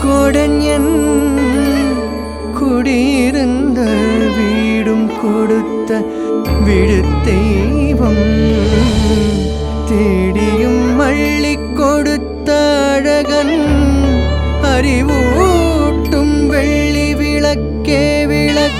கொடஞன் குடியிருந்த வீடும் கொடுத்த விழுத்தெய்வம் தேடியும் மள்ளி கொடுத்த அழகன் அறிவூட்டும் வெள்ளி விளக்கே விளக்கு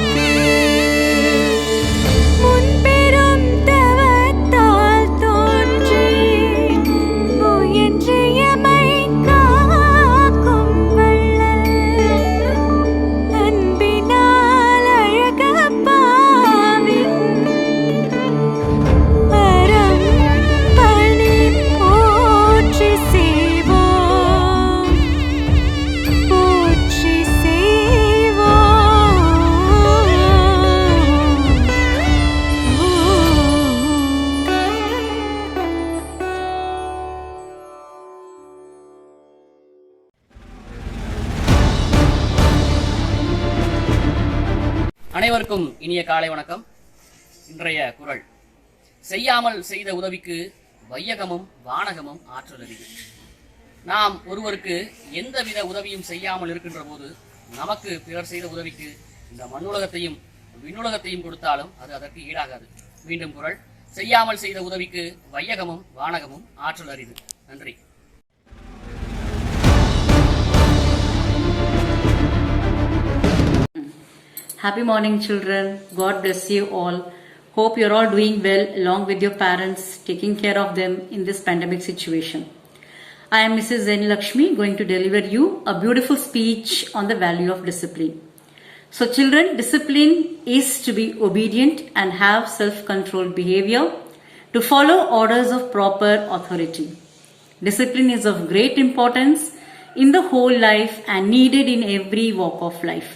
அனைவருக்கும் இனிய காலை வணக்கம். இன்றைய குறள்: செய்யாமல் செய்த உதவிக்கு வையகமும் வானகமும் ஆற்றல் அறிவு. நாம் ஒருவருக்கு எந்தவித உதவியும் செய்யாமல் இருக்கின்ற போது நமக்கு பிறர் செய்த உதவிக்கு இந்த மண்ணுலகத்தையும் விண்ணுலகத்தையும் கொடுத்தாலும் அது அதற்கு ஈடாகாது. மீண்டும் குறள்: செய்யாமல் செய்த உதவிக்கு வையகமும் வானகமும் ஆற்றல் அறிவு. நன்றி. Happy morning, children. God bless you all. Hope you're all doing well along with your parents, taking care of them in this pandemic situation. I am Mrs. N. Lakshmi, going to deliver you a beautiful speech on the value of discipline. So children, discipline is to be obedient and have self-controlled behavior, to follow orders of proper authority. Discipline is of great importance in the whole life and needed in every walk of life.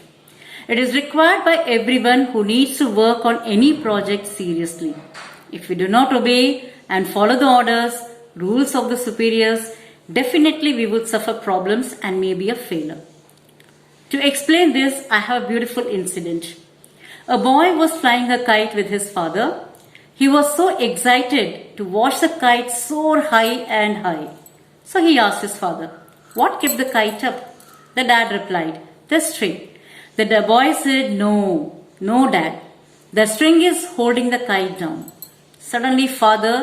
It is required by everyone who needs to work on any project seriously. If we do not obey and follow the orders, rules of the superiors, definitely we would suffer problems and may be a failure. To explain this, I have a beautiful incident. A boy was flying a kite with his father. He was so excited to watch the kite soar high and high. So he asked his father, "What kept the kite up?" The dad replied, "The string." The boy said, No, dad. The string is holding the kite down. Suddenly, father,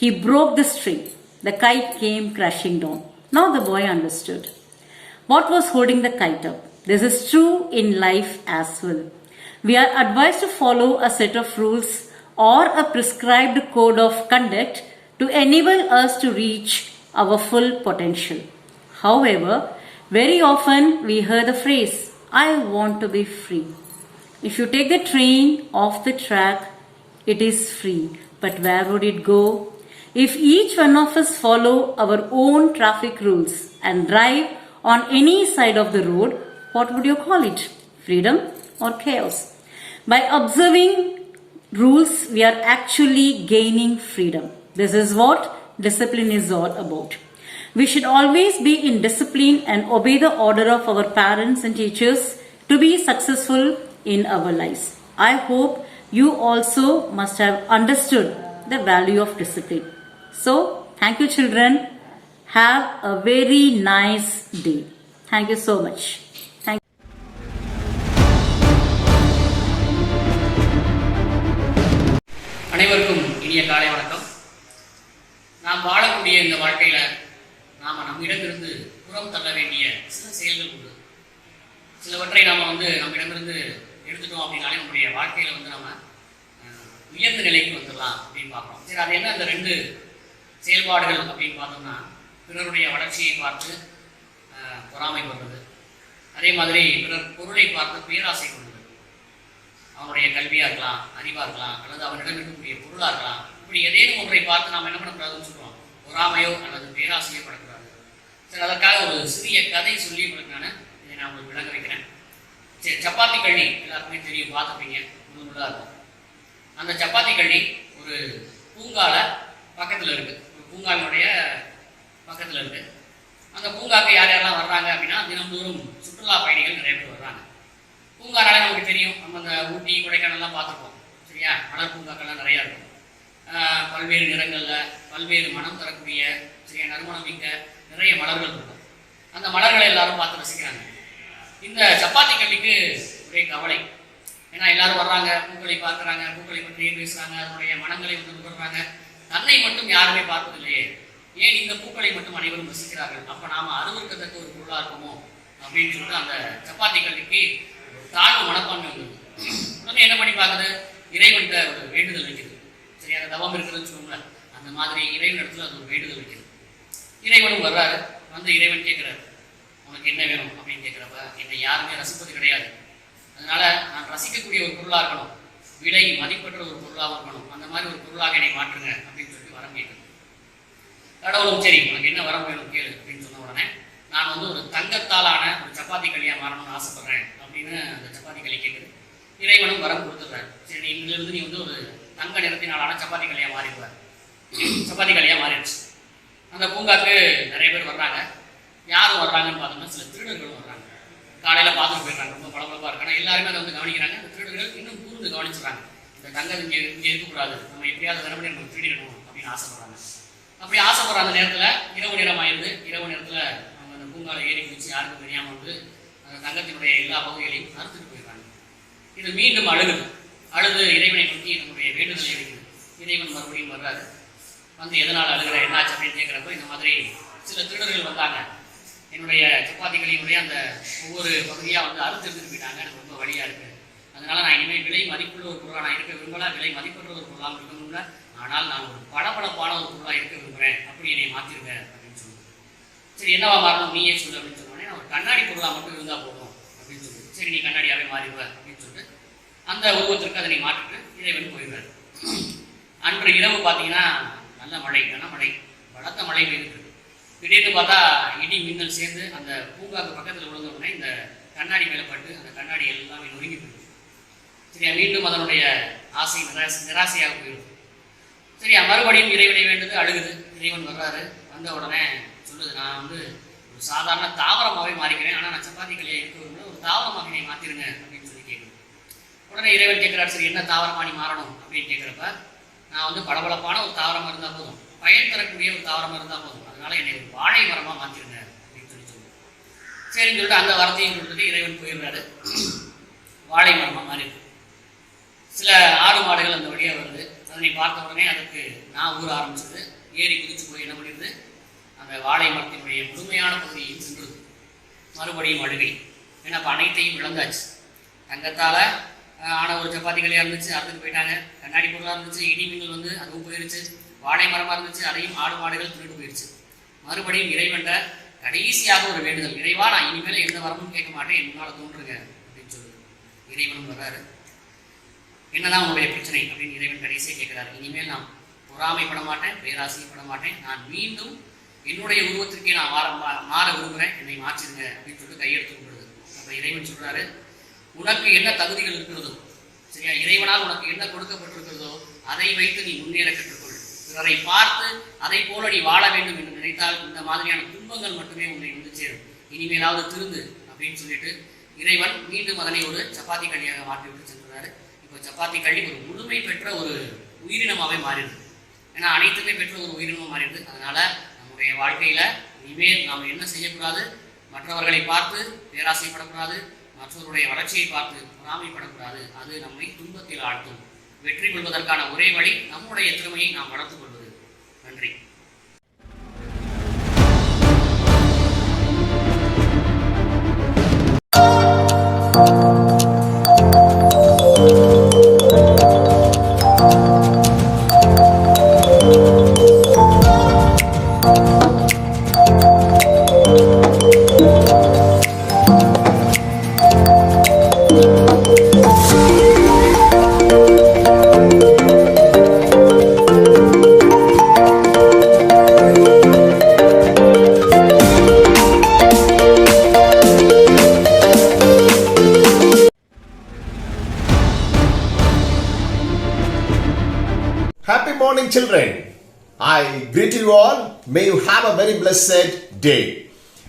he broke the string. The kite came crashing down. Now the boy understood what was holding the kite up. This is true in life as well. We are advised to follow a set of rules or a prescribed code of conduct to enable us to reach our full potential. However, very often we hear the phrase, "I want to be free." If you take the train off the track, it is free. But where would it go? If each one of us follow our own traffic rules and drive on any side of the road, what would you call it? Freedom or chaos? By observing rules, we are actually gaining freedom. This is what discipline is all about. We should always be in discipline and obey the order of our parents and teachers to be successful in our lives. I hope you also must have understood the value of discipline. So, thank you children. Have a very nice day. Thank you so much. Thank you. அனைவருக்கும் இனிய காலை வணக்கம். நாம் வாழக்கூடிய இந்த வாழ்க்கையில நாம நம்மிடமிருந்து புறம் தள்ள வேண்டிய சில செயல்கள் உண்டு. சிலவற்றை நாம நம்மிடமிருந்து எடுத்துட்டோம் அப்படின்னாலே நம்முடைய வாழ்க்கையில நம்ம உயர்ந்த நிலைக்கு வந்துடலாம் அப்படின்னு பார்க்கணும். சரி, அது என்ன அந்த ரெண்டு செயல்பாடுகள் அப்படின்னு பார்த்தோம்னா, பிறருடைய வளர்ச்சியை பார்த்து பொறாமைப்படுறது, அதே மாதிரி பிறர் பொருளை பார்த்து பேராசை கொள்வது. அவனுடைய கல்வியா இருக்கலாம், அறிவா இருக்கலாம், அல்லது அவனிடம் இருக்கக்கூடிய பொருளா இருக்கலாம். இப்படி ஏதேனும் ஒன்றை பார்த்து நாம் என்ன பண்ணக்கூடாதுன்னு சொல்றோம், பொறாமையோ அல்லது பேராசையோ படக்கூடாது. சரி, அதற்காக ஒரு சிறிய கதை சொல்லி உங்களுக்கான இதை நான் உங்களுக்கு விளங்க வைக்கிறேன். சரி, சப்பாத்தி கள்ளி எல்லாருக்குமே தெரியும், பார்த்துப்பீங்க, முழுமுள்ளா இருக்கும். அந்த சப்பாத்தி கள்ளி ஒரு பூங்கால பக்கத்தில் இருக்கு, ஒரு பூங்காவினுடைய பக்கத்தில் இருக்கு. அந்த பூங்காவுக்கு யார் யாரெல்லாம் வர்றாங்க அப்படின்னா, தினந்தோறும் சுற்றுலா பயணிகள் நிறைய பேர் வர்றாங்க. பூங்கானாலே நமக்கு தெரியும், நம்ம அந்த ஊட்டி கொடைக்கானல்லாம் பார்த்துருப்போம். சரியா, மலர் பூங்காக்கள்லாம் நிறையா இருக்கும். பல்வேறு நிறங்களில் பல்வேறு மனம் தரக்கூடிய சரியா நறுமணம் மிக்க நிறைய மலர்கள் இருக்கும். அந்த மலர்களை எல்லாரும் பார்த்து ரசிக்கிறாங்க. இந்த சப்பாத்தி கல்லிக்கு ஒரே கவலை. ஏன்னா எல்லாரும் வர்றாங்க, பூக்களை பார்க்குறாங்க, பூக்களை பற்றி பேசுகிறாங்க, அதனுடைய மனங்களை வந்து நுகர்றாங்க. தன்னை மட்டும் யாருமே பார்ப்பதில்லையே, ஏன் இந்த பூக்களை மட்டும் அனைவரும் ரசிக்கிறார்கள், அப்போ நாம் அருவருக்கத்தக்க ஒரு பொருளாக இருக்குமோ அப்படின்னு சொல்லிட்டு அந்த சப்பாத்தி கல்லிக்கு ஒரு தாழ்வு மனப்பான்மை வந்தது. உடனே என்ன பண்ணி பார்க்குது, இறைவன்கிட்ட ஒரு வேண்டுதல் வைக்கிறது. சரி, அந்த தவம் இருக்கிறதுன்னு சொல்லுங்க, அந்த மாதிரி இறைவன் இடத்துல அது ஒரு வேண்டுதல் வைக்கிறது. இறைவனும் வர்றாரு, வந்து இறைவன் கேட்குறாரு, உனக்கு என்ன வேணும் அப்படின்னு கேட்குறப்ப, என்னை யாருமே ரசிப்பது கிடையாது, அதனால நான் ரசிக்கக்கூடிய ஒரு பொருளாக இருக்கணும், விலை மதிப்பற்ற ஒரு பொருளாக இருக்கணும், அந்த மாதிரி ஒரு பொருளாக என்னை மாற்றுங்க அப்படின்னு சொல்லிட்டு வரம் கேட்குது. கடவுளும் சரி உனக்கு என்ன வரம் வேணும் கேளு அப்படின்னு சொன்ன உடனே, நான் வந்து ஒரு தங்கத்தாலான ஒரு சப்பாத்தி களியாக மாறணும்னு ஆசைப்படுறேன் அப்படின்னு அந்த சப்பாத்தி களி கேட்குது. இறைவனும் வரம் கொடுத்துட்றாரு. சரி, இங்கிலிருந்து நீ வந்து ஒரு தங்க நிறத்தினாலான சப்பாத்தி களியாக மாறிடுவார். சப்பாத்தி களியாக மாறிடுச்சு. அந்த பூங்காக்கு நிறைய பேர் வர்றாங்க. யாரும் வர்றாங்கன்னு பார்த்தோம்னா சில திருடர்களும் வர்றாங்க. காலையில் பார்த்துட்டு போயிடுறாங்க, ரொம்ப பளபளப்பாக இருக்காங்க. எல்லாருமே அதை வந்து கவனிக்கிறாங்க. அந்த திருடர்கள் இன்னும் கூர்ந்து கவனிச்சுறாங்க. இந்த தங்கம் இங்கே இருக்கக்கூடாது, நம்ம எப்படியாவது தினப்படி நம்ம திருடிடணும் அப்படின்னு ஆசைப்படுறாங்க. அப்படி ஆசைப்படுற அந்த நேரத்தில் இரவு நேரம் ஆயிடுது. இரவு நேரத்தில் அவங்க அந்த பூங்காவில் ஏறி குதிச்சு யாருக்கும் தெரியாமல் வந்து அந்த தங்கத்தினுடைய எல்லா பகுதிகளையும் அறுத்துட்டு போயிடுறாங்க. இது மீண்டும் அழுது இறைவனை நோக்கி நம்முடைய வேண்டுதலை இருக்குது. இறைவன் மறுபடியும் வர்றாரு. வந்து எதனால் அழுகிற, என்னாச்சு அப்படின்னு கேட்குறப்ப, இந்த மாதிரி சில திருடர்கள் வந்தாங்க, என்னுடைய சப்பாத்திகளினுடைய அந்த ஒவ்வொரு பகுதியாக வந்து அறுத்து எடுத்துட்டு போயிட்டாங்க, எனக்கு ரொம்ப வழியாக இருக்குது, அதனால நான் இனிமேல் விலை மதிப்புள்ள ஒரு பொருளாக நான் இருக்க விரும்பல, விலை மதிப்பற்ற ஒரு பொருளாக இருக்க விரும்பல, ஆனால் நான் ஒரு பளபளப்பான ஒரு பொருளாக இருக்க விரும்புகிறேன், அப்படி என்னை மாற்றிருங்க அப்படின்னு சொல்லுவேன். சரி, என்னவா மாறணும் நீயே சொல்லு அப்படின்னு சொன்னோடனே, நான் ஒரு கண்ணாடி பொருளாக மட்டும் இருந்தால் போதும் அப்படின்னு சொல்லுவேன். சரி, நீ கண்ணாடியாகவே மாறிடுவேன் அப்படின்னு சொல்லிட்டு அந்த உருவத்திற்கு அதனை மாற்றிட்டு இறைவன் போயிடுவார். அன்று இரவு பார்த்தீங்கன்னா நல்ல மழை, கனமழை, பலத்த மழை பெய்துட்டு. திடீர்னு பார்த்தா இடி மின்னல் சேர்ந்து அந்த பூங்காக்கு பக்கத்தில் விழுந்த உடனே இந்த கண்ணாடி மேலே பட்டு அந்த கண்ணாடி எல்லாமே நொறுங்கி போயிடும். சரியா, மீண்டும் அதனுடைய ஆசை நிராசையாக போயிடும். சரியா, மறுபடியும் இறைவனை வேண்டுது, அழுகுது. இறைவன் வர்றாரு. வந்த உடனே சொல்லுது, நான் வந்து ஒரு சாதாரண தாவரமாகவே மாறிக்கிறேன், ஆனால் நான் சப்பாத்தி கல்லியாக இருக்கிறவங்கள ஒரு தாவரமாக என்னை மாற்றிருங்க அப்படின்னு சொல்லி கேட்குது. உடனே இறைவன் கேட்குறாரு, சரி என்ன தாவரமாக நீ மாறணும் அப்படின்னு கேட்குறப்ப, நான் வந்து பளபளப்பான ஒரு தாவரமாக இருந்தால் போதும், பயன் தரக்கூடிய ஒரு தாவரமாக இருந்தால் போதும், அதனால என்னை ஒரு வாழை மரமாக மாற்றிருங்க அப்படின்னு சொல்லுவோம். சரின்னு சொல்லிட்டு அந்த வார்த்தையும் சொல்லிட்டு இறைவன் போயிடுறாரு. வாழை மரமாக மாறிடுது. சில ஆடு மாடுகள் அந்த வழியாக வருது. அதனை பார்த்த உடனே அதுக்கு நான் ஊற ஆரம்பிச்சது. ஏறி குதிச்சு போய் என்ன பண்ணிடுது, அந்த வாழை மரத்தினுடைய முழுமையான பகுதியை சென்றது. மறுபடியும் அழுகை. ஏன்னா இப்போ அனைத்தையும் இழந்தாச்சு. தங்கத்தால் ஆன ஒரு சப்பாத்தி கல்லியாக இருந்துச்சு, அறுத்துட்டு போயிட்டாங்க. கண்ணாடி பொருளாக இருந்துச்சு, இடி மின்னல் வந்து அதுவும் போயிடுச்சு. வாழை மரமாக இருந்துச்சு, அதையும் ஆடு மாடுகள் திருட்டு போயிடுச்சு. மறுபடியும் இறைவன்ட கடைசியாக ஒரு வேண்டுதல், இறைவா நான் இனிமேல் எந்த வரமும் கேட்க மாட்டேன், என்னால் தோன்றுங்க அப்படின்னு சொல்லுது. இறைவனும் வர்றாரு. என்னதான் உங்களுடைய பிரச்சனை அப்படின்னு இறைவன் கடைசியை கேட்கிறாரு. இனிமேல் நான் பொறாமைப்பட மாட்டேன், பேராசைப்பட மாட்டேன், நான் மீண்டும் என்னுடைய உருவத்திற்கே நான் மாற விரும்புகிறேன், என்னை மாற்றிடுங்க அப்படின்னு சொல்லிட்டு கையெடுத்து விடுறது. அப்போ இறைவன் சொல்றாரு, உனக்கு என்ன தகுதிகள் இருக்கிறதோ, சரியா, இறைவனால் உனக்கு என்ன கொடுக்கப்பட்டிருக்கிறதோ அதை வைத்து நீ முன்னேற கற்றுக்கொள். பிறரை பார்த்து அதை போல நீ வாழ வேண்டும் என்று நினைத்தால் இந்த மாதிரியான துன்பங்கள் மட்டுமே உன்னை வந்து சேரும். இனிமேலாவது திருந்து அப்படின்னு சொல்லிட்டு இறைவன் மீண்டும் அதனை ஒரு சப்பாத்தி கல்லியாக மாற்றிவிட்டு சென்றாரு. இப்போ சப்பாத்தி கள்ளி ஒரு முழுமை பெற்ற ஒரு உயிரினமாகவே மாறிடுது. ஏன்னா அனைத்துமே பெற்ற ஒரு உயிரினமாக மாறிடுது. அதனால நம்முடைய வாழ்க்கையில இனிமேல் நாம் என்ன செய்யக்கூடாது, மற்றவர்களை பார்த்து பேராசைப்படக்கூடாது, மற்றவருடைய வளர்ச்சியை பார்த்து பொறாமைப்படக்கூடாது. அது நம்மை துன்பத்தில் ஆழ்த்தும். வெற்றி கொள்வதற்கான ஒரே வழி நம்முடைய திறமையை நாம் வளர்த்துக் கொள்வது. நன்றி. Happy morning, children. I greet you all. May you have a very blessed day.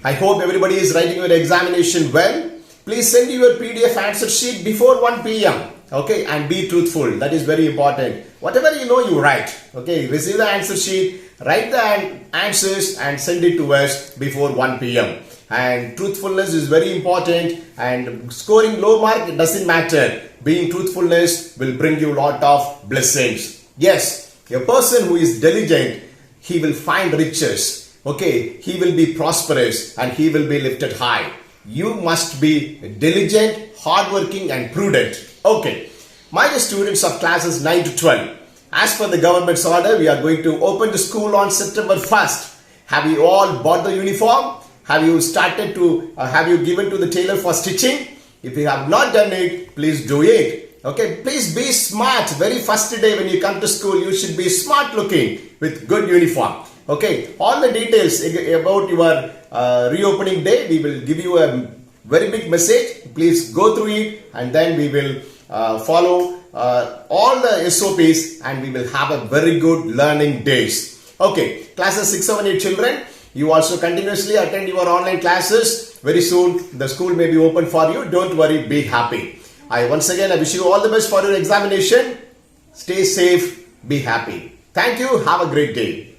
I hope everybody is writing your examination well. Please send your PDF answer sheet before 1 p.m. Okay, and be truthful. That is very important. Whatever you know, you write. Okay, receive the answer sheet, write the answers and send it to us before 1 p.m. and truthfulness is very important, and scoring low mark, it doesn't matter. Being truthfulness will bring you a lot of blessings. Yes, a person who is diligent, he will find riches. Okay, he will be prosperous and he will be lifted high. You must be diligent, hardworking and prudent. Okay, my dear students of classes 9 to 12, as per the government's order, we are going to open the school on September 1st. Have you all bought the uniform? Have you started to, have you given to the tailor for stitching? If you have not done it, please do it. Okay, please be smart. Very first day when you come to school, you should be smart looking with good uniform. Okay, all the details about your reopening day, we will give you a very big message. Please go through it and then we will follow all the SOPs and we will have a very good learning days. Okay, classes 6, 7, 8 children, you also continuously attend your online classes. Very soon the school may be open for you. Don't worry, be happy. I wish you all the best for your examination. Stay safe, be happy. Thank you. Have a great day.